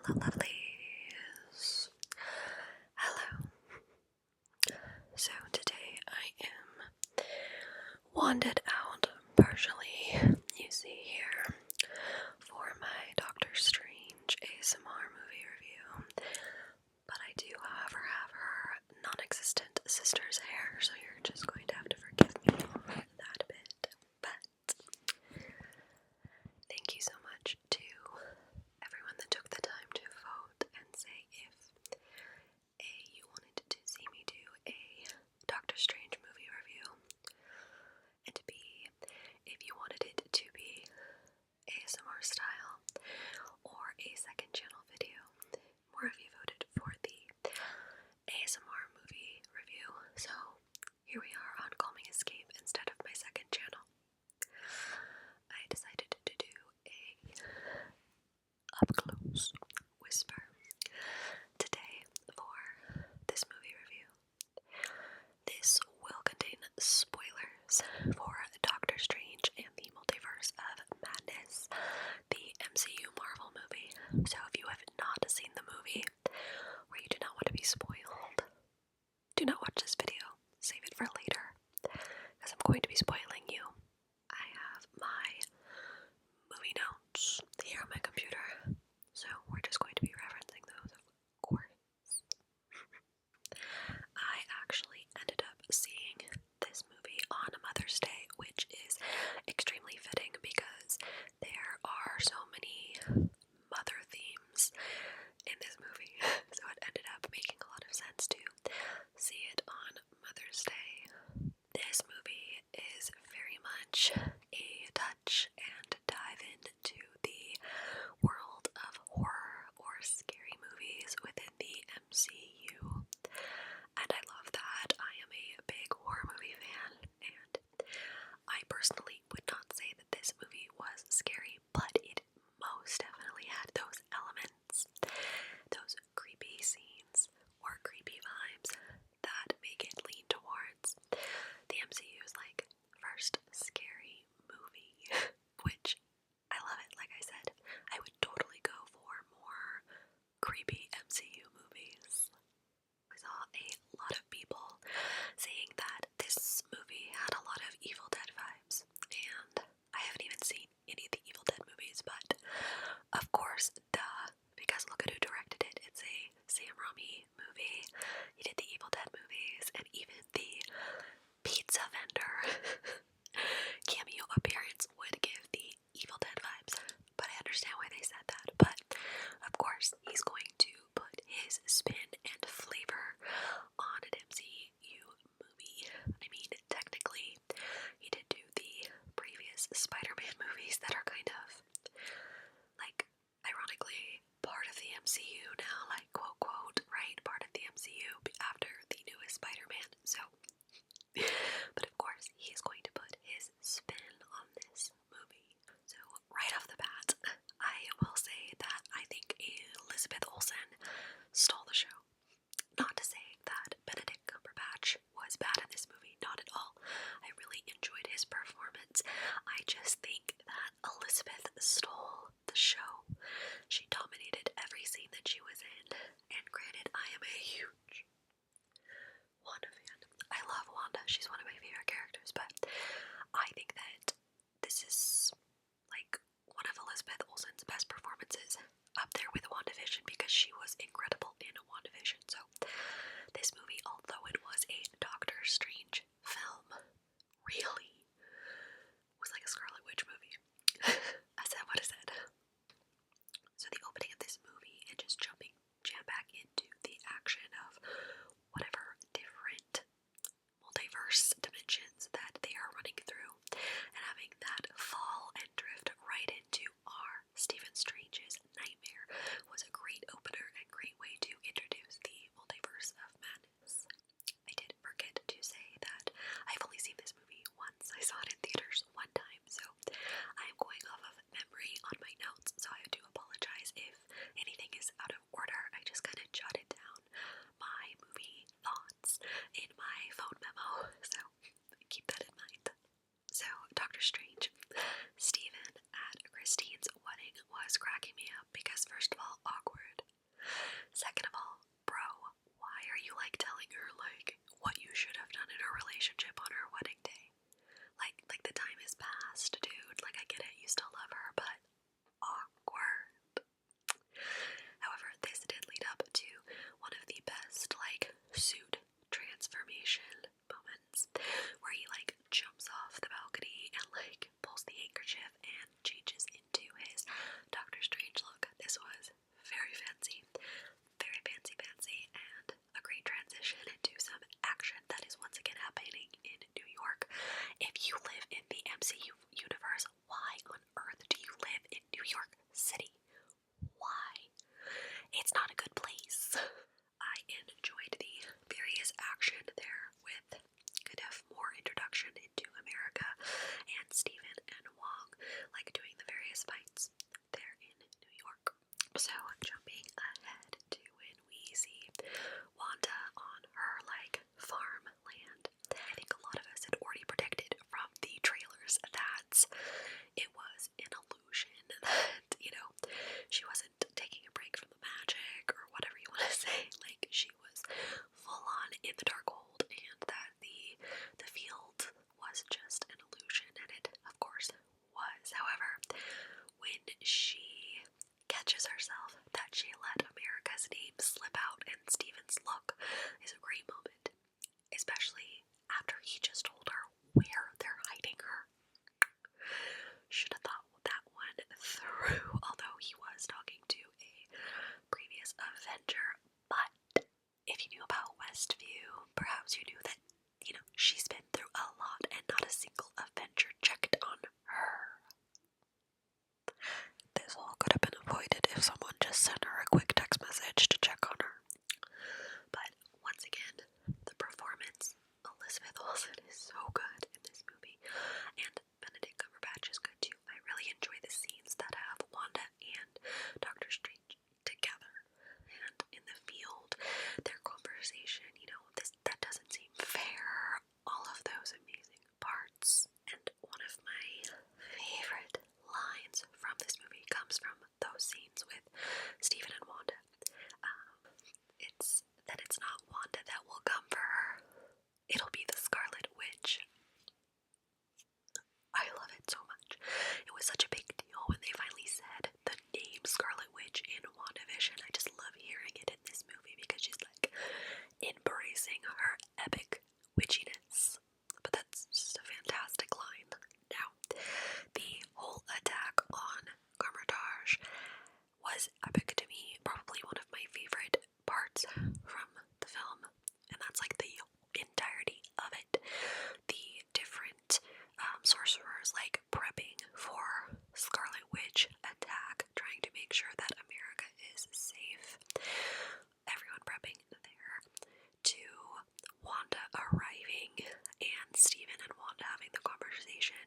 Hello, lovelies. Hello. So today I am wandered out partially, you see here, for my Doctor Strange ASMR movie review. But I do, however, have her non-existent sister's hair, so you're just going to have to forgive me for that bit. But thank you so much to everyone that took the time to vote and say if A, you wanted to see me do a Doctor Strange movie review, and B, if you wanted it to be ASMR style or a second channel video. More of you voted for the ASMR movie review, so here we are on CalmingEscape instead of my second channel. I decided to do a up-close whisper today for this movie review. This will contain spoilers for Doctor Strange and the Multiverse of Madness, the MCU Marvel movie. So if you have not seen the movie, or you do not want to be spoiled, do not watch this video. Save it for later, because I'm going to be spoiling you. I have my movie notes here on my computer, so we're just going to be referencing those, of course. I actually ended up seeing this movie on Mother's Day, which is extremely fitting because there are so many mother themes in this movie, so it ended up making a lot of sense to see it on Mother's Day. This movie is very much a touch and dive into the world of horror or scary movies within the MCU. And I love that. I am a big horror movie fan, and I personally would not say that this movie was scary, but it most definitely had those elements, those creepy scenes or creepy vibes that make it lean towards the MCU's like first scary movie, which I love it. Like I said, I would totally go for more creepy MCU movies. I saw a lot of people saying that this movie had a lot of Evil Dead vibes, and I haven't even seen any of the Evil Dead movies, but of course, duh, because look at who directed it. It's a Sam Raimi movie. He did the Evil Dead movies, and even the pizza vendor cameo appearance would give the Evil Dead vibes, but I understand why they said that. But of course, he's going to put his spin and flavor on an MCU movie. I mean, technically, he did do the previous Spider-Man movies that are kind of, like, ironically, part of the MCU now, like, quote, quote, right, part of the MCU after the newest Spider-Man, so, but of course, he is going to put his spin on this movie. So, right off the bat, I will say that I think Elizabeth Olsen stole the show. Not to say that Benedict Cumberbatch was bad in this movie, not at all. I really enjoyed his performance. I just think that Elizabeth stole the show. She dominated every scene that she was in, and granted, I am a huge Wanda fan. I love Wanda, she's one of my favorite characters, but I think that this is like one of Elizabeth Olsen's best performances, up there with WandaVision, because she was incredible in WandaVision. So this movie, although it was a Doctor Strange film, really was like a Scarlet Witch movie. I said what I said. So the opening of this movie and just jumping jam back into the action of whatever different multiverse dimensions that they are running through, and having that fall and drift right into our Stephen Strange's nightmare was a great opener and great way to introduce the Multiverse of Madness. I did forget to say that I've only seen this movie once. I saw it in theaters one time, so I am going off of memory on my notes, so I do apologize if anything is out of order. I just kind of jotted down my movie thoughts in my phone memo, so keep that in mind. So, Doctor Strange, Stephen at Christine's wedding was cracking me up because, first of all, awkward. relationship on her wedding day. Like the time has passed, dude. Like, I get it, you still love her, but awkward. However, this did lead up to one of the best, like, suit transformation moments, where he, like, jumps off the balcony and, like, pulls the handkerchief and changes into his Doctor Strange look. This was very fancy, and a great transition into some action that is once again happening in New York. If you live in the MCU universe, why on earth do you live in New York City? Why? It's not a good place. I enjoyed the various action there with kind of more introduction into America and Stephen and Wong, like doing the various fights there in New York. So jumping ahead to when we see Wanda on her like farmland, I think a lot of us had already predicted from the trailers that it was an illusion, that, you know, she wasn't taking a break from the magic or whatever you want to say. Like, she was full on in the Darkhold, and that the field was just an illusion, and it of course was. However, when she catches herself that she let America's name slip out and Steven's look is a great moment, especially after he just told her where they're hiding her. Should have thought that one through, although he was talking to a previous Avenger. But if you knew about Westview, perhaps you knew that, you know, she's been through a lot and not a single Avenger checked on her. This all could have been avoided if someone just sent her a quick text message to check on her. But once again, the performance, Elizabeth Olsen is so good in this movie, and Benedict Cumberbatch is good too. I really enjoy the scenes that have Wanda and Doctor Strange together, and in the field, their conversation, you know, that doesn't seem fair, all of those amazing parts. And one of my favorite lines from this movie comes from those scenes with Stephen and Wanda. It's that it's not Wanda that will come for her, it'll be the Scarlet Witch. I love it so much. It was such a big deal when they finally said the name Scarlet Witch in WandaVision. I just love hearing it in this movie because she's like embracing her epic witchiness. But that's just a fantastic line. Now, the whole attack on Kamar-Taj was epic to me. Probably one of my favorite parts from the film, and that's like the entirety of it. The different sorcerers like prepping for Scarlet Witch attack, trying to make sure that America is safe. Everyone prepping there, to Wanda arriving and Stephen and Wanda having the conversation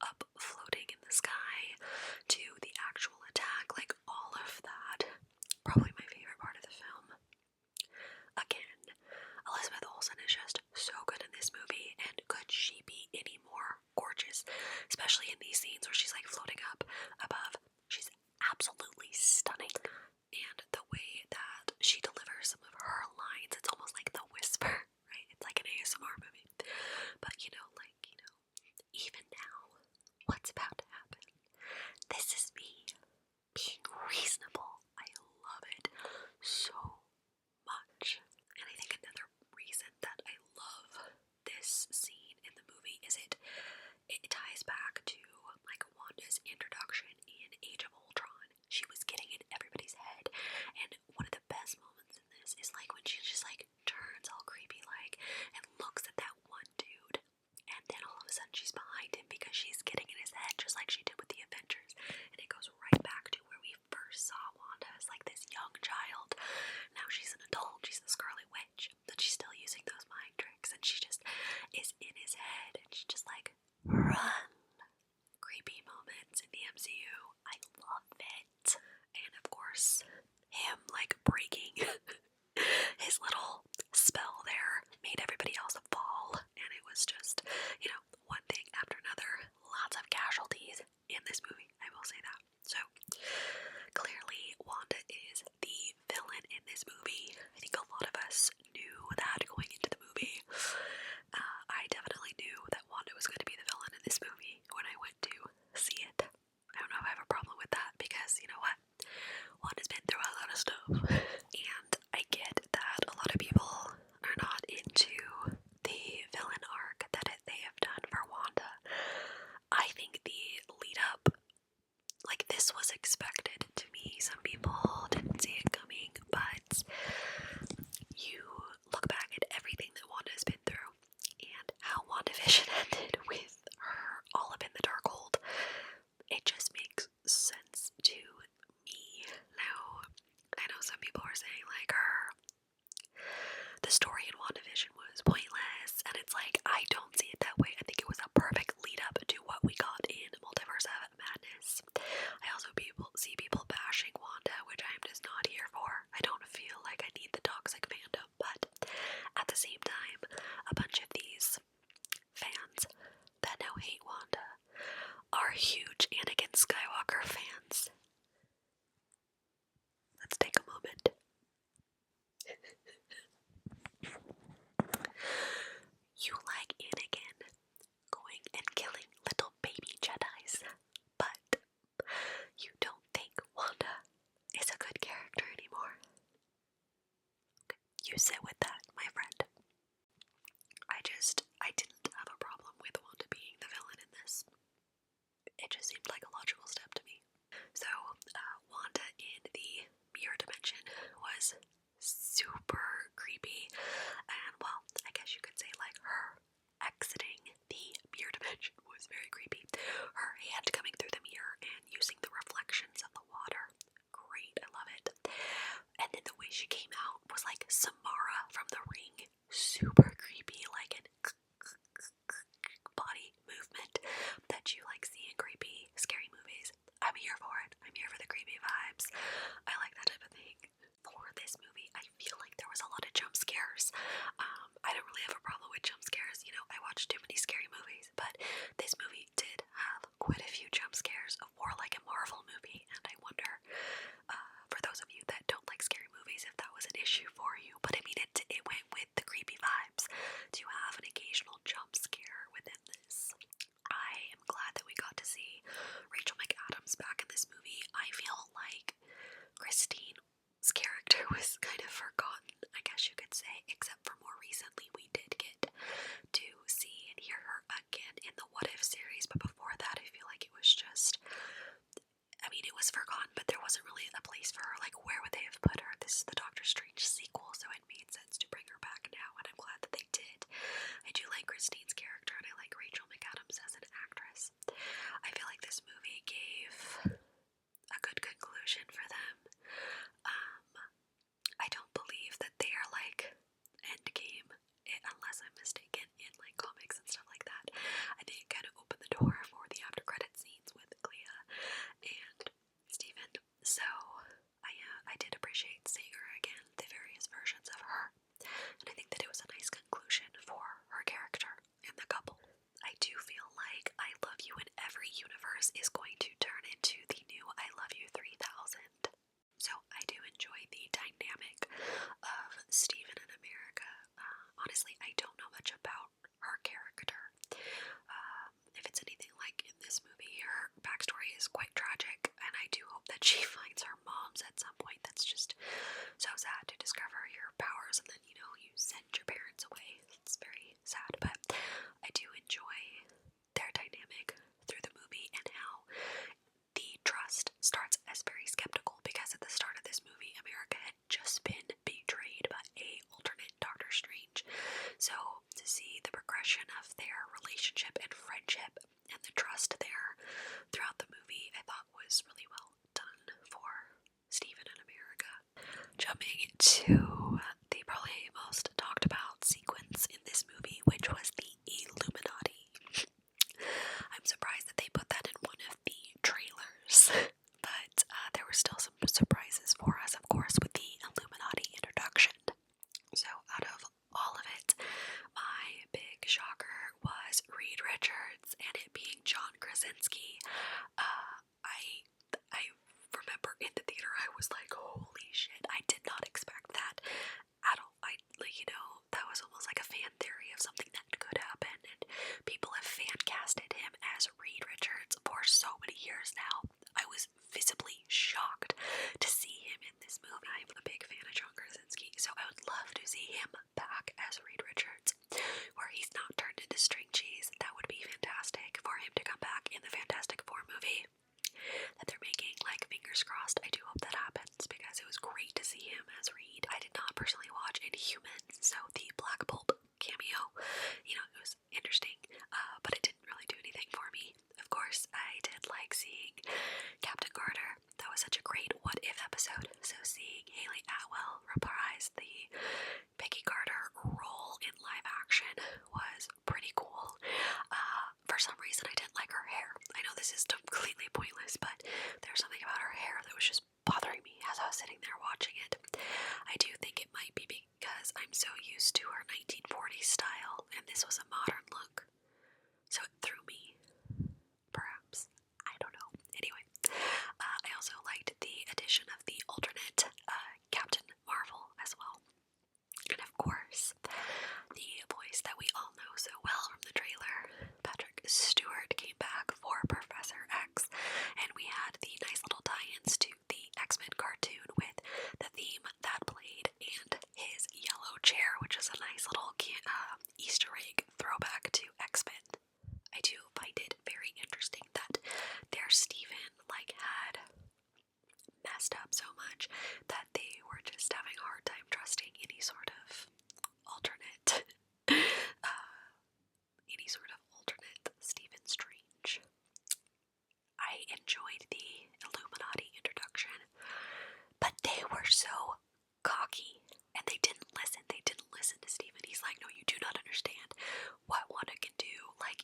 up floating in the sky, to the actual attack, like all of that. Probably my favorite part of the film. Again, Elizabeth Olsen is just so good in this movie, and could she be any more gorgeous? Especially in these scenes where she's like floating up above. She's absolutely stunning. And the way that she delivers some of her lines, it's almost like The Whisper, right? It's like an ASMR movie. But you know, even now, what's about to happen? This is me being reasonable. I love it so much. And I think another reason that I love this scene in the movie is it ties back to like Wanda's introduction in Age of Ultron. She was getting in everybody's head, and one of the best moments in this is like when she just like turns all creepy like and looks at that one dude, and then all of a sudden she's behind him because she's getting in his head just like she did with the Avengers. And it goes right back to where we first saw Wanda as like this young child. Now she's an adult, she's the Scarlet Witch, but she's still using those mind tricks, and she just is in his head, and she just like run. Creepy moments in the MCU. I love it. And of course, him like breaking his little spell there made everybody else fall, and it was just, you know, one thing after another. Lots of casualties in this movie, I will say that. So clearly Wanda is the villain in this movie. I think a lot of us knew that going into the movie. I WandaVision ended with her all up in the Darkhold, it just makes sense to me. Now, I know some people are saying, like, the story in WandaVision was pointless, and it's like, I don't see it that way. I think it was a perfect lead up to what we got in Multiverse of Madness. I also see people bashing Wanda, which I'm just not here for. I don't feel like I need the toxic fandom, but at the same time, a bunch of these fans that now hate Wanda are huge Anakin Skywalker fans. Let's take a moment. You like Anakin going and killing little baby Jedis, but you don't think Wanda is a good character anymore. You sit with that, my friend. I didn't have a problem with Wanda being the villain in this. It just seemed like a logical step to me. So, Wanda in the mirror dimension was super creepy, and well, I guess you could say like her exiting the mirror dimension was very creepy. Her hand coming through the mirror and using the reflections of the water. Great, I love it. And then the way she came out was like Samara from The Ring. Super creepy, like an body movement that you like see in creepy, scary movies. I'm here for it. I'm here for the creepy vibes. I like that type of thing. For this movie, I feel like there was a lot of jump scares. I don't really have a problem with jump scares. You know, I watch too many scary movies, but this movie did have quite a few jump scares, more like a Marvel movie, and I wonder, for those of you that don't like scary movies, if that was an issue for you. But I mean, it went with the creepy vibes to have an occasional jump scare within this. I am glad that we got to see Rachel McAdams back in this movie. I feel like Christine's character was kind of forgotten, I guess you could say, except for more recently we did get to see and hear her again in the What If series, but before that I feel like it was just, I mean, it was forgotten, but there wasn't really a place for her. Like, where would they have put her? This is the Doctor Strange sequel, so it made sense to bring her back now, and I'm glad that they did. I do like Christine's character, and I like Rachel McAdams as an actress. I feel like this movie gave a good conclusion for them. I don't believe that they are like Endgame, unless I'm mistaken, in like comics and stuff like that. I think it kind of opened the door for the after credit scenes with Clea and Steven. So I did appreciate seeing her again, the various versions of her, and I think that it was a nice conclusion for her character and the couple. I do feel like I Love You in Every Universe is going to turn into the new I Love You 3000. So I do enjoy the dynamic of Steven and America. Honestly, I don't know much about her character. If it's anything like in this movie, her backstory is quite tragic, and I do hope that she finds her moms at some point. That's just so sad to discover your powers and then, you know, you send your parents away. It's very sad, but I do enjoy their dynamic through the movie and how the trust starts as very skeptical, because at the start of this movie, America had just been betrayed by a alternate Doctor Strange. So to see the progression of their relationship and friendship and the trust there throughout the movie, I thought was really well done for Steven and America. Jumping to the probably most talked about sequence in this movie, which was the Illuminati. I'm surprised that they put that in one of the trailers, but there were still some surprises for us, of course, with the Illuminati introduction. So out of all of it, my big shocker was Reed Richards and it being John Krasinski. I remember in the theater I was like, holy shit, I did not expect that at all. That was almost like a fan theory of something that could happen, and people have fan casted him as Reed Richards for so many years now. I was visibly shocked to see him in this movie. I'm a big fan of John Krasinski, so I would love to see him back as Reed Richards, where he's not turned into string cheese. That would be fantastic for him to come back in the Fantastic Four movie that they're making. Like, fingers crossed, I do hope that happens, some reason I didn't like her hair. I know this is completely pointless, but there's something about her hair that was just bothering me as I was sitting there watching it. I do think it might be because I'm so used to her 1940s style, and this was a modern look. So it threw me. Perhaps. I don't know. Anyway, I also liked the addition of the alternate Captain Marvel as well. And of course, the voice that we all know so well from the trailer, Patrick Stewart, came back for Professor X, and we had the nice little tie-ins to the X-Men cartoon with the theme that played and his yellow chair, which is a nice little Easter egg throwback to X-Men. I do find it very interesting that their Steven had messed up so much that they were just having a hard time trusting any sort of alternate Stephen Strange. I enjoyed the Illuminati introduction, but they were so cocky and they didn't listen. They didn't listen to Stephen. He's like, no, you do not understand what Wanda can do.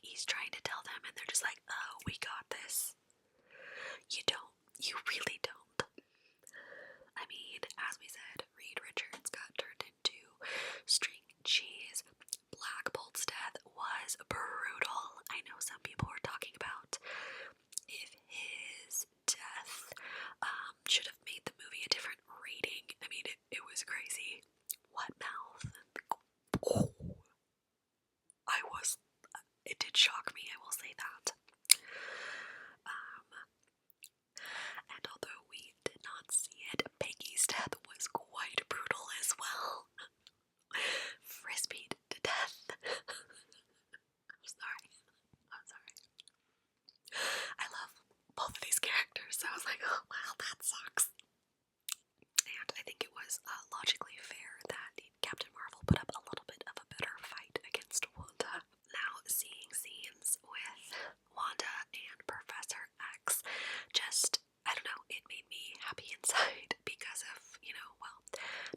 He's trying to tell them and they're just like, oh, we got this. You don't. You really don't. I mean, as we said, Reed Richards got turned into string cheese. Black Bolt's death was brutal. I know some people were talking about if his death should have made the movie a different rating. I mean, it was crazy. What mouth? Oh, it did shock me, I will say that. And although we did not see it, Peggy's death was quite brutal as well. Frisbeed to death. I'm sorry. I love both of these characters, so I was like, oh wow, that sucks. And I think it was logically fair that Captain Marvel put up a little bit of a better fight against Wanda. Now, seeing scenes with Wanda and Professor X just, I don't know, it made me happy inside because of,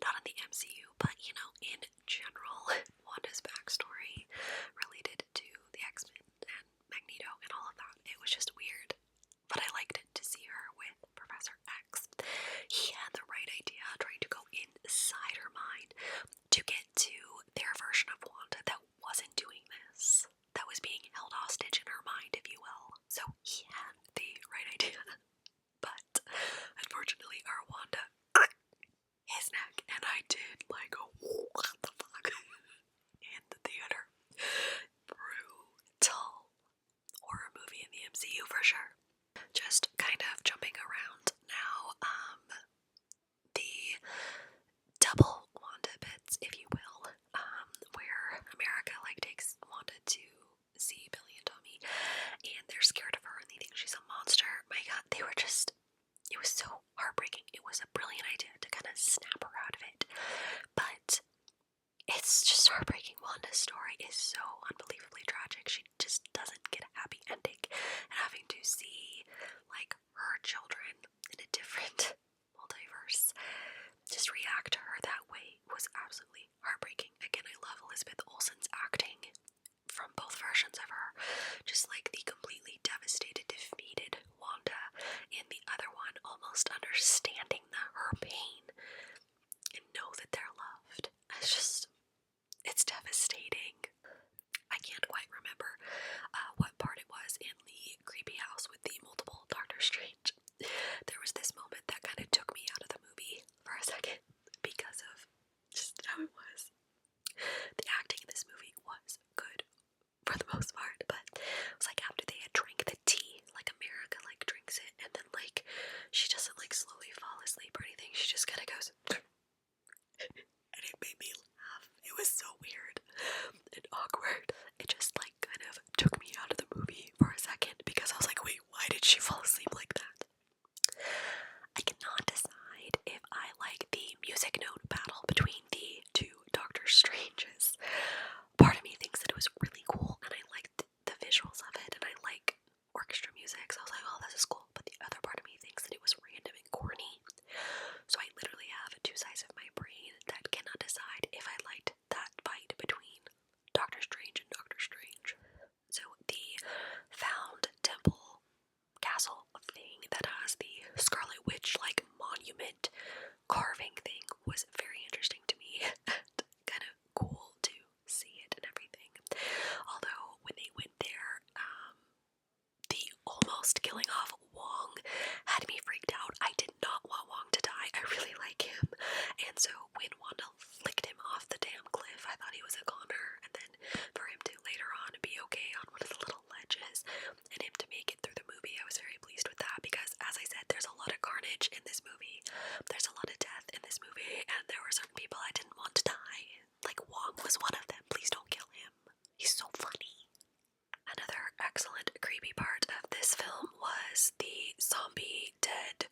not in the MCU, but, in general, Wanda's backstory related to the X-Men and Magneto and all of that. It was just weird, but I liked it to see her with Professor X. He had the right idea, trying to go inside her mind to get to their version of Wanda that wasn't doing this, that was being held hostage in her mind, if you will. So he had the right idea, but unfortunately our Wanda his neck, and I did what the fuck in the theater. Brutal horror movie in the MCU for sure. Just kind of jumping around now, the double Wanda bits, if you will, where America takes Wanda to see Billy and Tommy, and they're scared of her and they think she's a monster. My god, they were just, it was so heartbreaking. It was a brilliant idea to kind of snap her out of it, but it's just heartbreaking. Wanda's story is so unbelievably tragic. She just doesn't get a happy ending, and having to see her children in a different multiverse just react to her that way was absolutely heartbreaking. Again, I love Elizabeth Olsen's acting from both versions of her, just the completely devastated, defeated Wanda, and the other one almost understanding her pain and know that they're loved. It's devastating. I can't quite remember excellent creepy part of this film was the zombie dead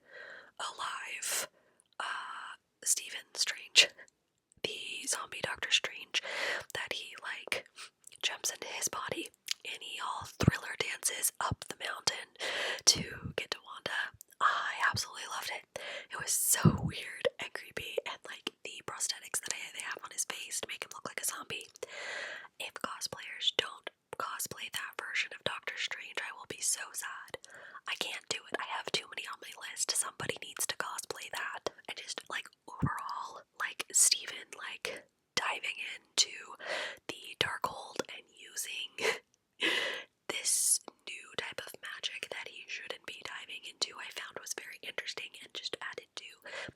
alive Stephen Strange. The zombie Doctor Strange, that he like jumps into his body and he all thriller dances up the mountain to get to Wanda. I absolutely loved it. It was so weird and creepy, and like the prosthetics that they have on his face to make him look like a zombie. If cosplayers don't cosplay that version of Doctor Strange, I will be so sad. I can't do it. I have too many on my list. Somebody needs to cosplay that. And just like overall, like Steven like diving into the Darkhold and using this new type of magic that he shouldn't be diving into, I found was very interesting and just added to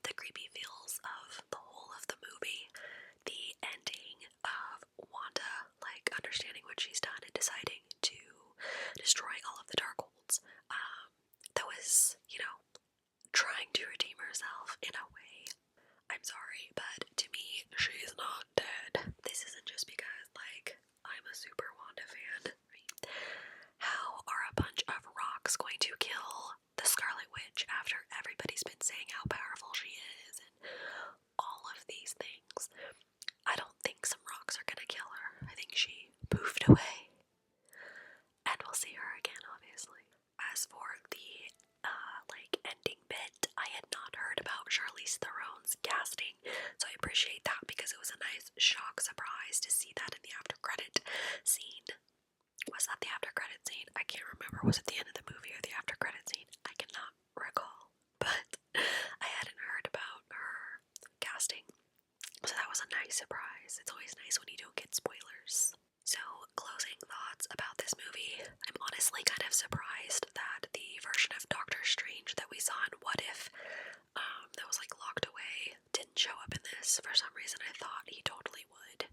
the creepy feels of the whole of the movie. The ending of Wanda like understanding what she's done and deciding to destroy all of the Darkholds, that was, you know, trying to redeem herself in a way. I'm sorry, but to me, she's not dead. This isn't just because, like, I'm a super Wanda fan. Right? How are a bunch of rocks going to kill the Scarlet Witch after everybody's been saying how powerful she is and all of these things? I don't think some rocks are gonna kill her. I think she moved away. And we'll see her again, obviously. As for the like ending bit, I had not heard about Charlize Theron's casting, so I appreciate that because it was a nice shock surprise to see that in the after credit scene. Was that the after credit scene? I can't remember. Was it the end of the movie or the after credit scene? I cannot recall, but I hadn't heard about her casting, so that was a nice surprise. It's always nice when you don't get spoilers. So, closing thoughts about this movie. I'm honestly kind of surprised that the version of Doctor Strange that we saw in What If, that was like locked away, didn't show up in this. For some reason I thought he totally would.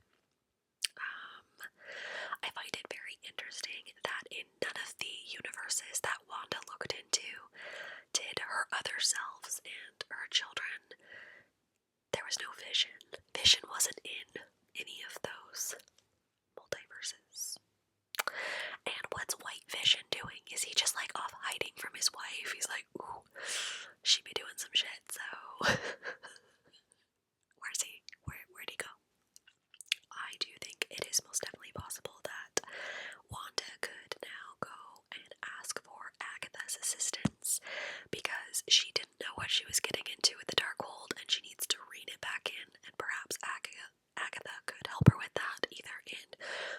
I find it very interesting that in none of the universes that Wanda looked into did her other selves and her children, there was no Vision. Vision wasn't in any of those multiverses. And what's White Vision doing? Is he just like off hiding from his wife? He's like, ooh, she be doing some shit, so where's he? Where'd he go? I do think it is most definitely possible that Wanda could now go and ask for Agatha's assistance because she didn't know what she was getting into with the Darkhold and she needs to rein it back in, and perhaps Agatha could help her with that either in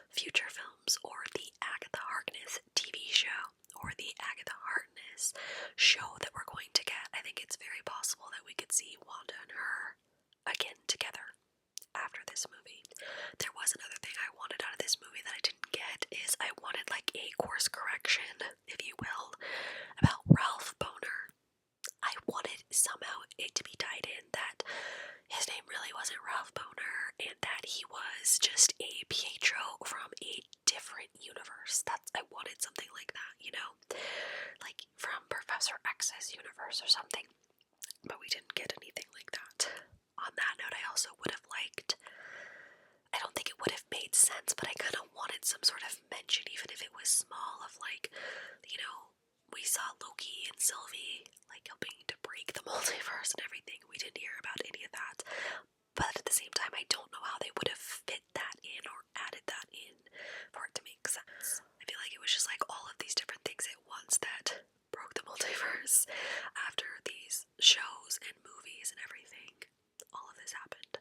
future films or the Agatha Harkness TV show or the Agatha Harkness show that we're going to get. I think it's very possible that we could see Wanda and her again together after this movie. There was another thing I wanted out of this movie that I didn't get, is I wanted like a course correction, if you will, about Ralph Boner. I wanted somehow it to be tied in that his name really wasn't Ralph Boner and that he was just a Pietro from a different universe. I wanted something like that, you know? Like from Professor X's universe or something. But we didn't get anything like that. On that note, I also would have liked, I don't think it would have made sense, but I kind of wanted some sort of mention, even if it was small, of like, you know, we saw Loki and Sylvie like helping to break the multiverse and everything. We didn't hear about any of that. But at the same time, I don't know how they would have fit that in or added that in for it to make sense. I feel like it was just like all of these different things at once that broke the multiverse after these shows and movies and everything. All of this happened.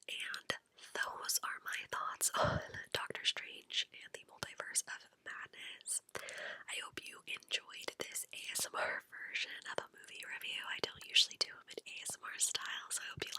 And those are my thoughts on Doctor Strange and the Multiverse of Madness. I hope you enjoyed this ASMR version of a movie review. I don't usually do them in ASMR style, so I hope you